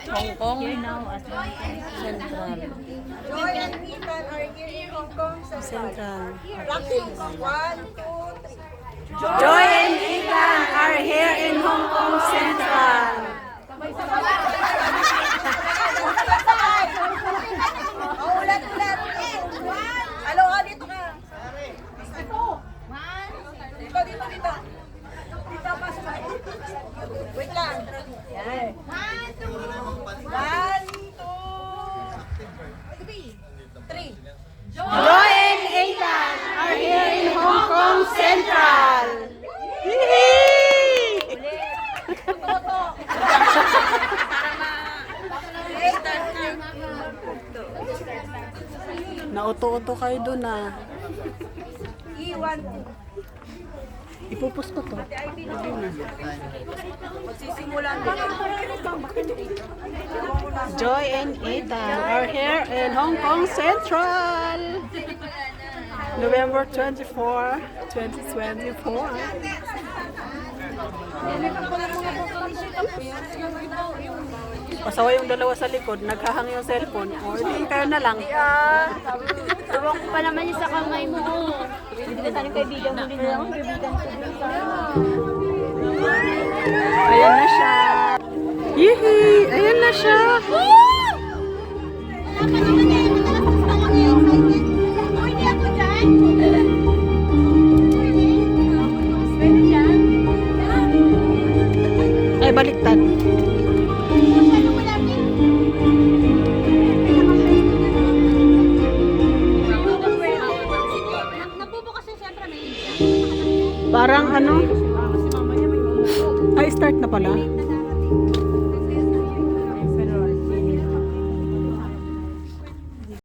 Hong Kong Here now at Central. Joy and Ethan are here in Hong Kong Central. Practice. 1, 2, 3. Joy and Ethan are here in Hong Kong Central. Ulat-ulat. Alo, dito ka. Dito. Dito, pasok ka. Wait lang. Yan. 1, 2, 3. Joy and Ethan are here in Hong Kong Central. Yee! Nauto-uto kayo dun ah. E1. Ipupus ko to. Magsisimulan Joy and Ethan are here in Hong Kong Central. November 24, 2024. Pasawa yung dalawa sa likod, naghahang yung cellphone. O, hindi kayo na lang. Ewan ko pa naman yung sa kamay mo. Hindi ka tayong kaibigan mo din ako. Kaibigan ko din sa Ayan na siya. Yee! Ayan na siya. Ay, baliktad.